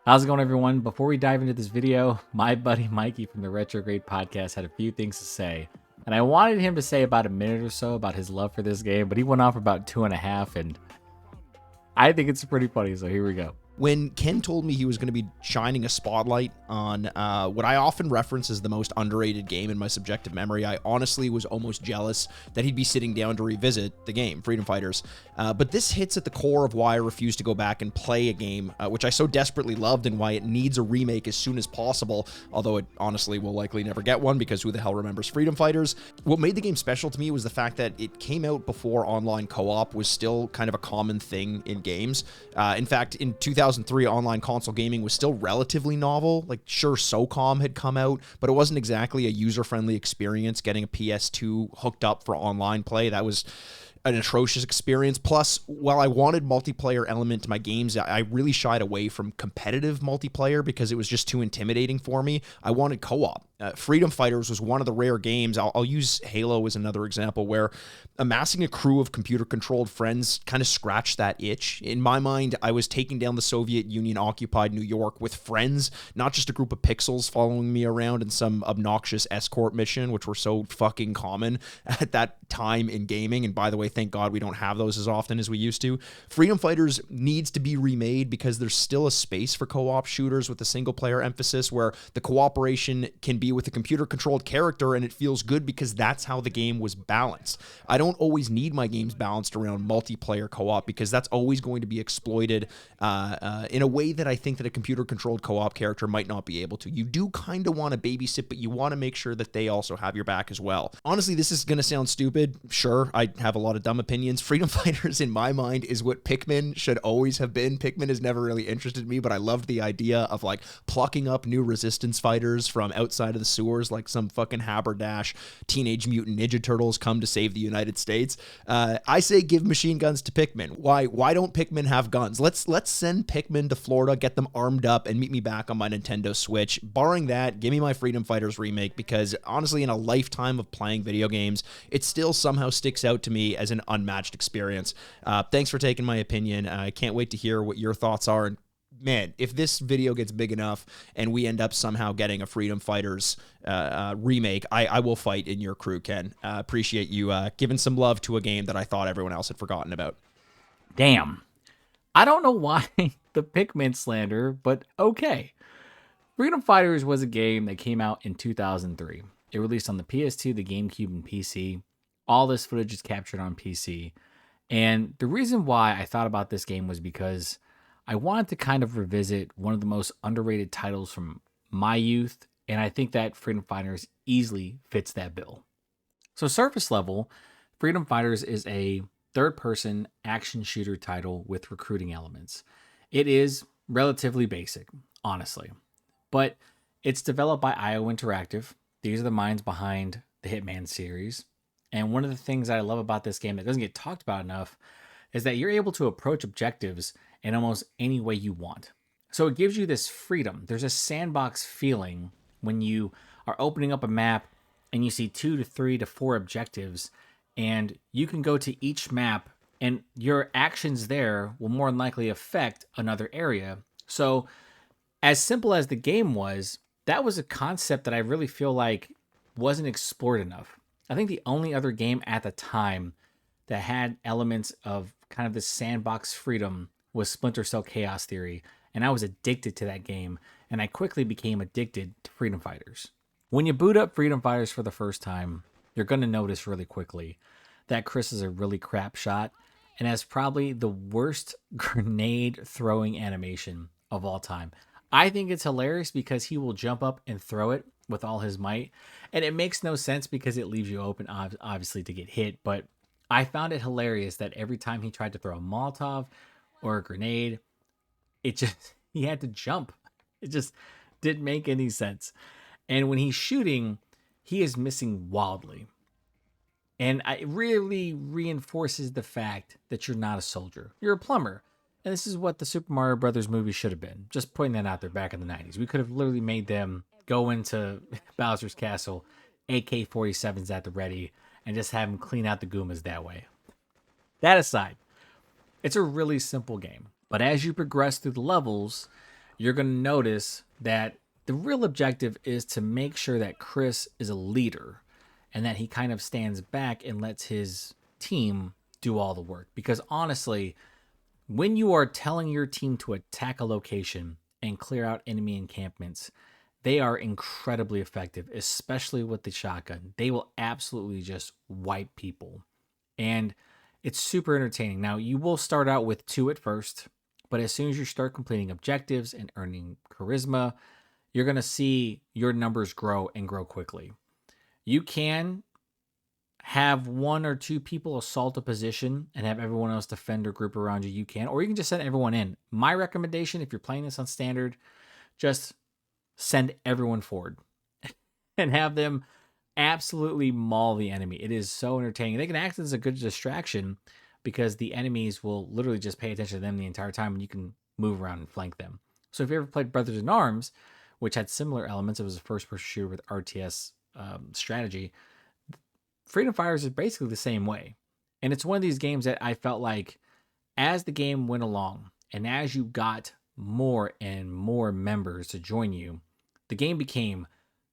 How's it going, everyone? Before we dive into this video, my buddy Mikey from the Retrograde podcast had a few things to say. And I wanted him to say about a minute or so about his love for this game, but he went on for about 2.5, and I think it's pretty funny, so here we go. When Ken told me he was going to be shining a spotlight on what I often reference as the most underrated game in my subjective memory, I honestly was almost jealous that he'd be sitting down to revisit the game, Freedom Fighters. But this hits at the core of why I refuse to go back and play a game, which I so desperately loved, and why it needs a remake as soon as possible, although it honestly will likely never get one, because who the hell remembers Freedom Fighters? What made the game special to me was the fact that it came out before online co-op was still kind of a common thing in games. In fact, in 2003, online console gaming was still relatively novel. Like, sure, SOCOM had come out, but it wasn't exactly a user-friendly experience getting a PS2 hooked up for online play. That was an atrocious experience. Plus, while I wanted multiplayer element to my games, I really shied away from competitive multiplayer because it was just too intimidating for me. I wanted co-op. Freedom Fighters was one of the rare games, I'll use Halo as another example, where amassing a crew of computer-controlled friends kind of scratched that itch. In my mind, I was taking down the Soviet Union-occupied New York with friends, not just a group of pixels following me around in some obnoxious escort mission, which were so fucking common at that time in gaming. And by the way, thank God we don't have those as often as we used to. Freedom Fighters needs to be remade because there's still a space for co-op shooters with a single-player emphasis where the cooperation can be with a computer-controlled character, and it feels good because that's how the game was balanced. I don't always need my games balanced around multiplayer co-op because that's always going to be exploited in a way that I think that a computer-controlled co-op character might not be able to. You do kind of want to babysit, but you want to make sure that they also have your back as well. Honestly, this is going to sound stupid. Sure, I have a lot of dumb opinions. Freedom Fighters, in my mind, is what Pikmin should always have been. Pikmin has never really interested me, but I loved the idea of like plucking up new resistance fighters from outside of the sewers, like some fucking haberdash Teenage Mutant Ninja Turtles come to save the United States. I say give machine guns to Pikmin. Why don't Pikmin have guns? Let's send Pikmin to Florida, get them armed up, and meet me back on my Nintendo Switch. Barring that, give me my Freedom Fighters remake, because honestly, in a lifetime of playing video games, it still somehow sticks out to me as an unmatched experience. Thanks for taking my opinion. I can't wait to hear what your thoughts are. And man, if this video gets big enough and we end up somehow getting a Freedom Fighters remake, I will fight in your crew, Ken. Appreciate you giving some love to a game that I thought everyone else had forgotten about. Damn. I don't know why the Pikmin slander, but okay. Freedom Fighters was a game that came out in 2003. It released on the PS2, the GameCube, and PC. All this footage is captured on PC. And the reason why I thought about this game was because I wanted to kind of revisit one of the most underrated titles from my youth, and I think that Freedom Fighters easily fits that bill. So surface level, Freedom Fighters is a third-person action shooter title with recruiting elements. It is relatively basic, honestly, but it's developed by IO Interactive. These are the minds behind the Hitman series. And one of the things that I love about this game that doesn't get talked about enough is that you're able to approach objectives in almost any way you want. So it gives you this freedom. There's a sandbox feeling when you are opening up a map and you see 2 to 3 to 4 objectives, and you can go to each map and your actions there will more than likely affect another area. So as simple as the game was, that was a concept that I really feel like wasn't explored enough. I think the only other game at the time that had elements of kind of this sandbox freedom was Splinter Cell Chaos Theory, and I was addicted to that game, and I quickly became addicted to Freedom Fighters. When you boot up Freedom Fighters for the first time, you're going to notice really quickly that Chris is a really crap shot and has probably the worst grenade throwing animation of all time. I think it's hilarious because he will jump up and throw it with all his might, and it makes no sense because it leaves you open, obviously, to get hit, but I found it hilarious that every time he tried to throw a Molotov or a grenade, he had to jump. It just didn't make any sense. And when he's shooting, he is missing wildly. And it really reinforces the fact that you're not a soldier. You're a plumber. And this is what the Super Mario Brothers movie should have been. Just putting that out there back in the 90s. We could have literally made them go into Bowser's Castle, AK-47s at the ready, and just have him clean out the Goombas that way. That aside, it's a really simple game. But as you progress through the levels, you're going to notice that the real objective is to make sure that Chris is a leader and that he kind of stands back and lets his team do all the work. Because honestly, when you are telling your team to attack a location and clear out enemy encampments, they are incredibly effective, especially with the shotgun. They will absolutely just wipe people. And it's super entertaining. Now, you will start out with two at first, but as soon as you start completing objectives and earning charisma, you're going to see your numbers grow and grow quickly. You can have one or two people assault a position and have everyone else defend or group around you. You can, or you can just send everyone in. My recommendation, if you're playing this on standard, just send everyone forward and have them absolutely maul the enemy. It is so entertaining. They can act as a good distraction because the enemies will literally just pay attention to them the entire time and you can move around and flank them. So if you ever played Brothers in Arms, which had similar elements, it was a first-person shooter with RTS strategy. Freedom Fighters is basically the same way. And it's one of these games that I felt like as the game went along and as you got more and more members to join you, the game became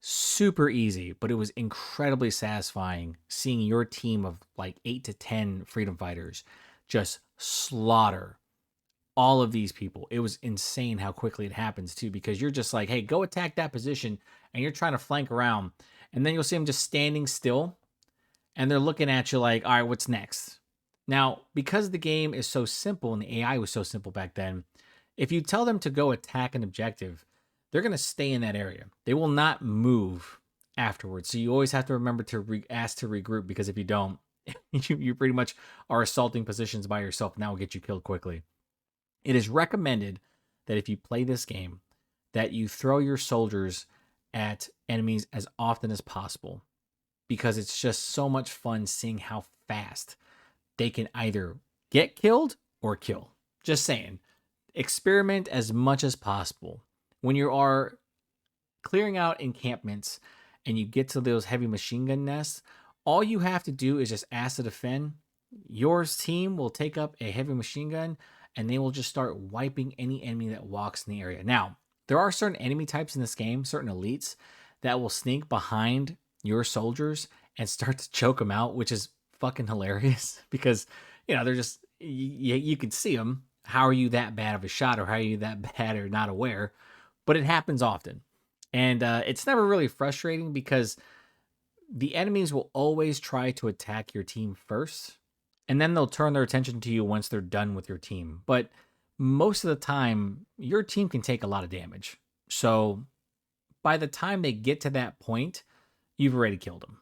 super easy, but it was incredibly satisfying seeing your team of like 8 to 10 freedom fighters just slaughter all of these people. It was insane how quickly it happens too, because you're just like, hey, go attack that position, and you're trying to flank around, and then you'll see them just standing still and they're looking at you like, all right, what's next? Now, because the game is so simple and the AI was so simple back then, if you tell them to go attack an objective, they're going to stay in that area. They will not move afterwards. So you always have to remember to ask to regroup, because if you don't, you pretty much are assaulting positions by yourself, and that will get you killed quickly. It is recommended that if you play this game, that you throw your soldiers at enemies as often as possible, because it's just so much fun seeing how fast they can either get killed or kill. Just saying, experiment as much as possible. When you are clearing out encampments and you get to those heavy machine gun nests, all you have to do is just ask to defend. Your team will take up a heavy machine gun and they will just start wiping any enemy that walks in the area. Now, there are certain enemy types in this game, certain elites, that will sneak behind your soldiers and start to choke them out, which is fucking hilarious because, they're just, you could see them. How are you that bad of a shot, or how are you that bad or not aware? But it happens often. And it's never really frustrating because the enemies will always try to attack your team first, and then they'll turn their attention to you once they're done with your team. But most of the time, your team can take a lot of damage. So by the time they get to that point, you've already killed them.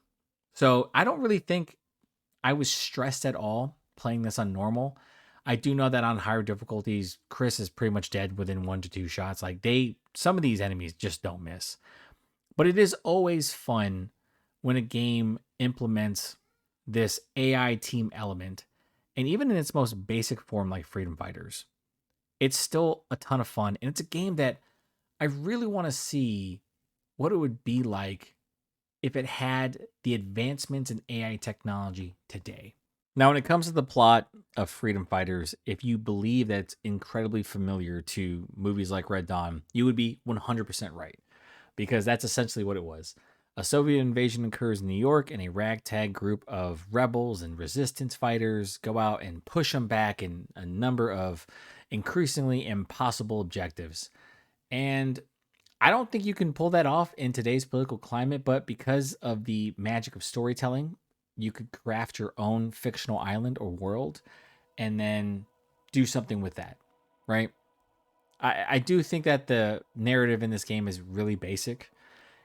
So I don't really think I was stressed at all playing this on normal. I do know that on higher difficulties, Chris is pretty much dead within 1 to 2 shots. Like some of these enemies just don't miss. But it is always fun when a game implements this AI team element, and even in its most basic form like Freedom Fighters, it's still a ton of fun. And it's a game that I really want to see what it would be like if it had the advancements in AI technology today. Now, when it comes to the plot of Freedom Fighters, if you believe that it's incredibly familiar to movies like Red Dawn, you would be 100% right, because that's essentially what it was. A Soviet invasion occurs in New York, and a ragtag group of rebels and resistance fighters go out and push them back in a number of increasingly impossible objectives. And I don't think you can pull that off in today's political climate, but because of the magic of storytelling, you could craft your own fictional island or world and then do something with that, right? I do think that the narrative in this game is really basic.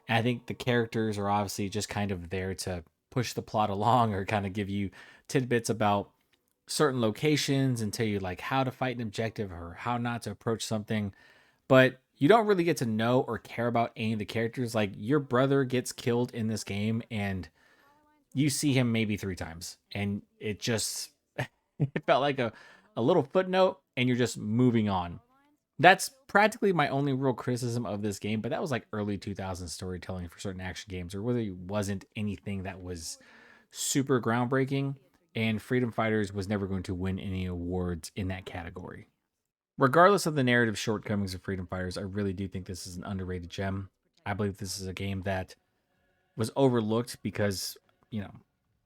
And I think the characters are obviously just kind of there to push the plot along or kind of give you tidbits about certain locations and tell you like how to fight an objective or how not to approach something. But you don't really get to know or care about any of the characters. Like your brother gets killed in this game and you see him maybe 3 times, and it just it felt like a little footnote and you're just moving on. That's practically my only real criticism of this game, but that was like early 2000s storytelling for certain action games. There really wasn't anything that was super groundbreaking, and Freedom Fighters was never going to win any awards in that category. Regardless of the narrative shortcomings of Freedom Fighters, I really do think this is an underrated gem. I believe this is a game that was overlooked because, you know,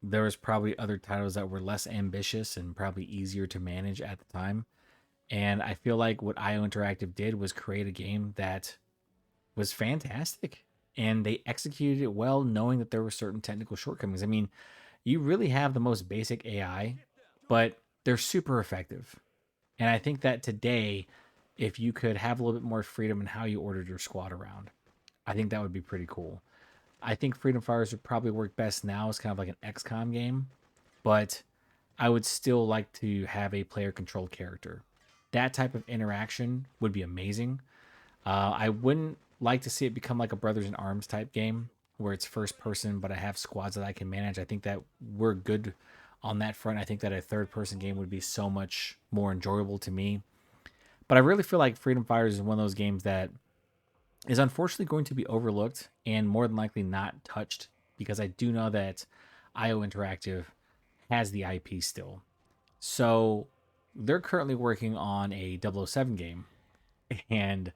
there was probably other titles that were less ambitious and probably easier to manage at the time. And I feel like what IO Interactive did was create a game that was fantastic. And they executed it well, knowing that there were certain technical shortcomings. I mean, you really have the most basic AI, but they're super effective. And I think that today, if you could have a little bit more freedom in how you ordered your squad around, I think that would be pretty cool. I think Freedom Fighters would probably work best now as kind of like an XCOM game, but I would still like to have a player controlled character. That type of interaction would be amazing. I wouldn't like to see it become like a Brothers in Arms type game where it's first person, but I have squads that I can manage. I think that we're good on that front. I think that a third person game would be so much more enjoyable to me. But I really feel like Freedom Fighters is one of those games that is unfortunately going to be overlooked and more than likely not touched because I do know that IO Interactive has the IP still. So they're currently working on a 007 game. And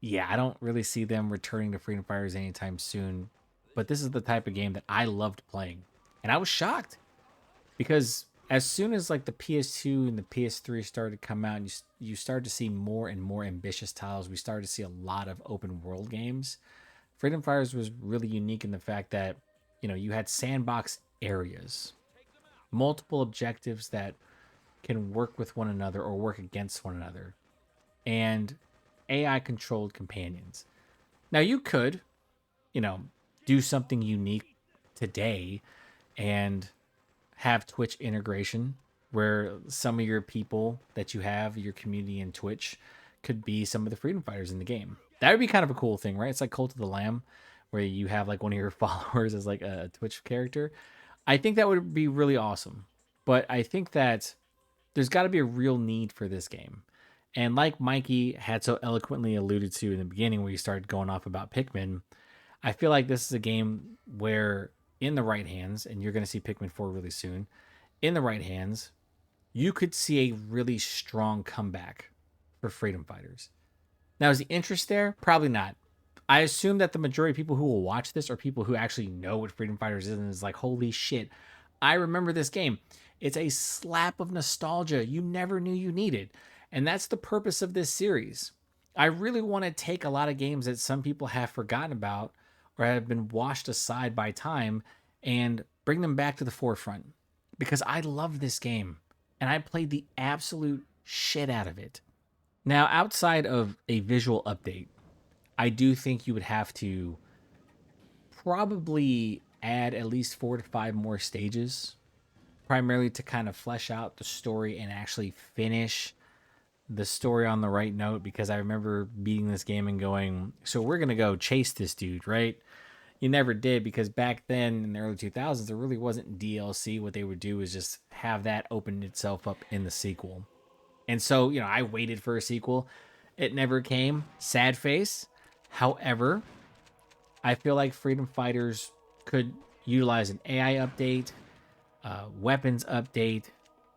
yeah, I don't really see them returning to Freedom Fighters anytime soon. But this is the type of game that I loved playing. And I was shocked because as soon as like the PS2 and the PS3 started to come out, and you started to see more and more ambitious titles. We started to see a lot of open world games. Freedom Fighters was really unique in the fact that you had sandbox areas, multiple objectives that can work with one another or work against one another, and AI controlled companions. Now you could, you know, do something unique today and have Twitch integration where some of your people that you have, your community in Twitch, could be some of the freedom fighters in the game. That would be kind of a cool thing, right? It's like Cult of the Lamb, where you have like one of your followers as like a Twitch character. I think that would be really awesome. But I think that there's got to be a real need for this game. And like Mikey had so eloquently alluded to in the beginning, where you started going off about Pikmin, I feel like this is a game where, in the right hands, and you're going to see Pikmin 4 really soon, in the right hands, you could see a really strong comeback for Freedom Fighters. Now, is the interest there? Probably not. I assume that the majority of people who will watch this are people who actually know what Freedom Fighters is and is like, holy shit, I remember this game. It's a slap of nostalgia you never knew you needed. And that's the purpose of this series. I really want to take a lot of games that some people have forgotten about or have been washed aside by time and bring them back to the forefront because I love this game and I played the absolute shit out of it. Now, outside of a visual update, I do think you would have to probably add at least 4 to 5 more stages, primarily to kind of flesh out the story and actually finish the story on the right note. Because I remember beating this game and going, so we're going to go chase this dude, right? You never did, because back then in the early 2000s, there really wasn't DLC. What they would do is just have that open itself up in the sequel. And so, I waited for a sequel. It never came. Sad face. However, I feel like Freedom Fighters could utilize an AI update, weapons update.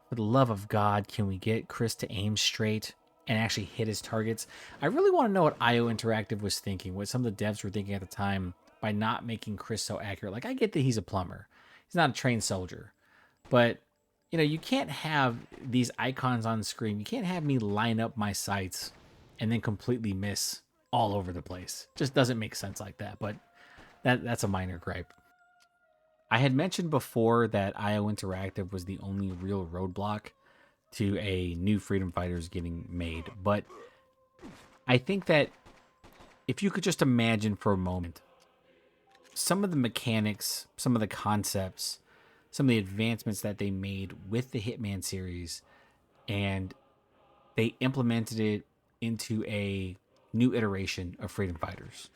For the love of God, can we get Chris to aim straight and actually hit his targets? I really want to know what IO Interactive was thinking, what some of the devs were thinking at the time by not making Chris so accurate. Like, I get that he's a plumber, he's not a trained soldier, but you can't have these icons on screen. You can't have me line up my sights and then completely miss all over the place. Just doesn't make sense like that. But that's a minor gripe. I had mentioned before that IO Interactive was the only real roadblock to a new Freedom Fighters getting made. But I think that if you could just imagine for a moment some of the mechanics, some of the concepts, some of the advancements that they made with the Hitman series, and they implemented it into a new iteration of Freedom Fighters.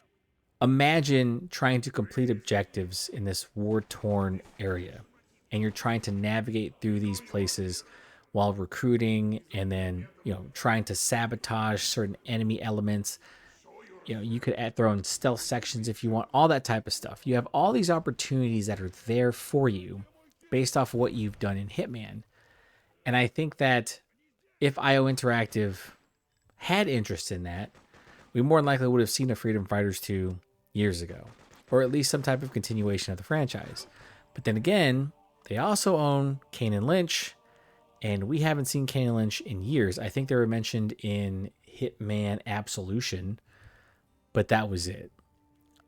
Imagine trying to complete objectives in this war-torn area, and you're trying to navigate through these places while recruiting and then, trying to sabotage certain enemy elements. You could throw in stealth sections if you want, all that type of stuff. You have all these opportunities that are there for you based off of what you've done in Hitman. And I think that if IO Interactive had interest in that, we more than likely would have seen a Freedom Fighters 2 years ago, or at least some type of continuation of the franchise. But then again, they also own Kane and Lynch, and we haven't seen Kane and Lynch in years. I think they were mentioned in Hitman Absolution, but that was it.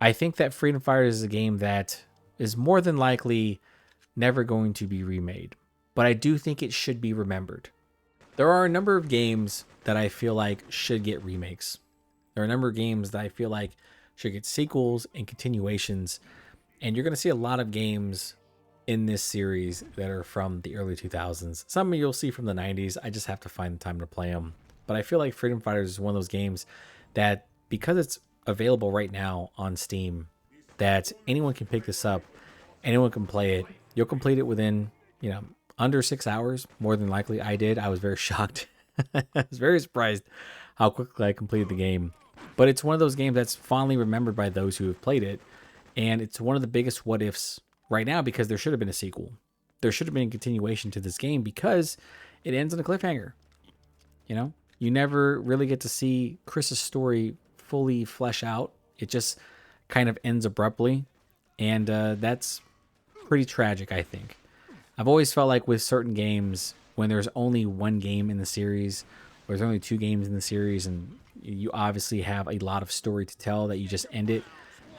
I think that Freedom Fighters is a game that is more than likely never going to be remade, but I do think it should be remembered. There are a number of games that I feel like should get remakes. There are a number of games that I feel like should get sequels and continuations, and you're going to see a lot of games in this series that are from the early 2000s. Some you'll see from the 90s. I just have to find the time to play them. But I feel like Freedom Fighters is one of those games that, because it's available right now on Steam, that anyone can pick this up, anyone can play it. You'll complete it within, under 6 hours, more than likely. I did. I was very shocked. I was very surprised how quickly I completed the game. But it's one of those games that's fondly remembered by those who have played it. And it's one of the biggest what ifs right now, because there should have been a sequel. There should have been a continuation to this game, because it ends on a cliffhanger. You never really get to see Chris's story fully flesh out. It just kind of ends abruptly. And that's pretty tragic, I think. I've always felt like with certain games, when there's only one game in the series, or there's only 2 games in the series, and you obviously have a lot of story to tell, that you just end it,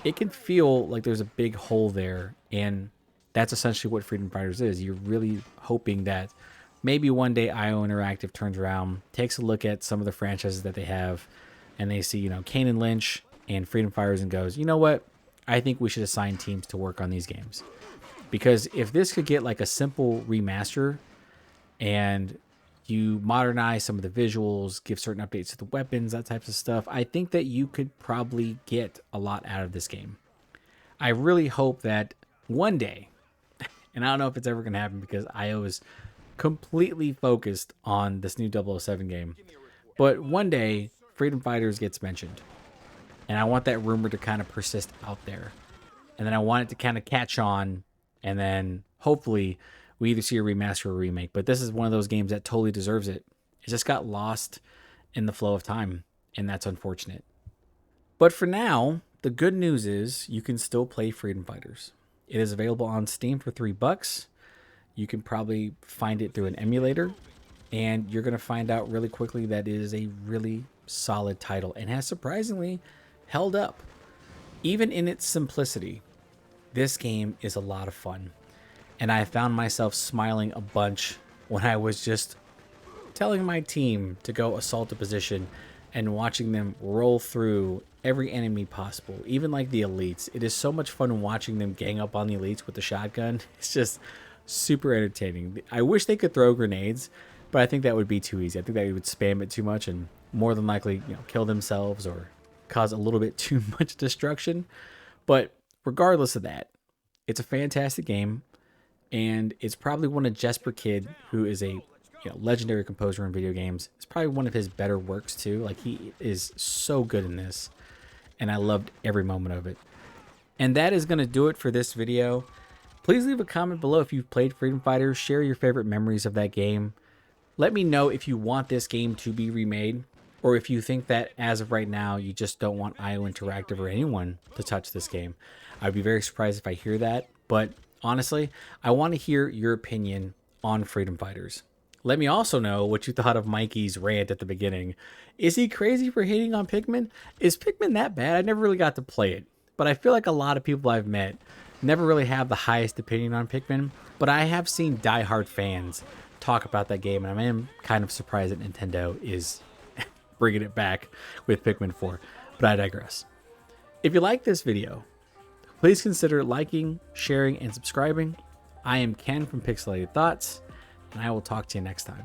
it can feel like there's a big hole there. And that's essentially what Freedom Fighters is. You're really hoping that maybe one day IO Interactive turns around, takes a look at some of the franchises that they have, and they see, Kane and Lynch and Freedom Fighters, and goes, you know what? I think we should assign teams to work on these games. Because if this could get like a simple remaster, and you modernize some of the visuals, give certain updates to the weapons, that types of stuff, I think that you could probably get a lot out of this game. I really hope that one day, and I don't know if it's ever going to happen, because IO is completely focused on this new 007 game, but one day Freedom Fighters gets mentioned. And I want that rumor to kind of persist out there. And then I want it to kind of catch on, and then hopefully we either see a remaster or a remake. But this is one of those games that totally deserves it. It just got lost in the flow of time, and that's unfortunate. But for now, the good news is you can still play Freedom Fighters. It is available on Steam for $3. You can probably find it through an emulator, and you're going to find out really quickly that it is a really solid title and has surprisingly held up. Even in its simplicity, this game is a lot of fun. And I found myself smiling a bunch when I was just telling my team to go assault a position and watching them roll through every enemy possible, even like the elites. It is so much fun watching them gang up on the elites with the shotgun. It's just super entertaining. I wish they could throw grenades, but I think that would be too easy. I think they would spam it too much and more than likely, kill themselves or cause a little bit too much destruction. But regardless of that, it's a fantastic game, and it's probably one of Jesper Kid, who is a legendary composer in video games. It's probably one of his better works too. Like, he is so good in this, and I loved every moment of it. And that is going to do it for this video. Please leave a comment below if you've played Freedom Fighters. Share your favorite memories of that game. Let me know if you want this game to be remade, or if you think that as of right now, you just don't want IO Interactive or anyone to touch this game. I'd be very surprised if I hear that. But honestly, I want to hear your opinion on Freedom Fighters. Let me also know what you thought of Mikey's rant at the beginning. Is he crazy for hating on Pikmin? Is Pikmin that bad? I never really got to play it, but I feel like a lot of people I've met never really have the highest opinion on Pikmin, but I have seen diehard fans talk about that game, and I am kind of surprised that Nintendo is bringing it back with Pikmin 4, but I digress. If you like this video, please consider liking, sharing, and subscribing. I am Ken from Pixelated Thoughts, and I will talk to you next time.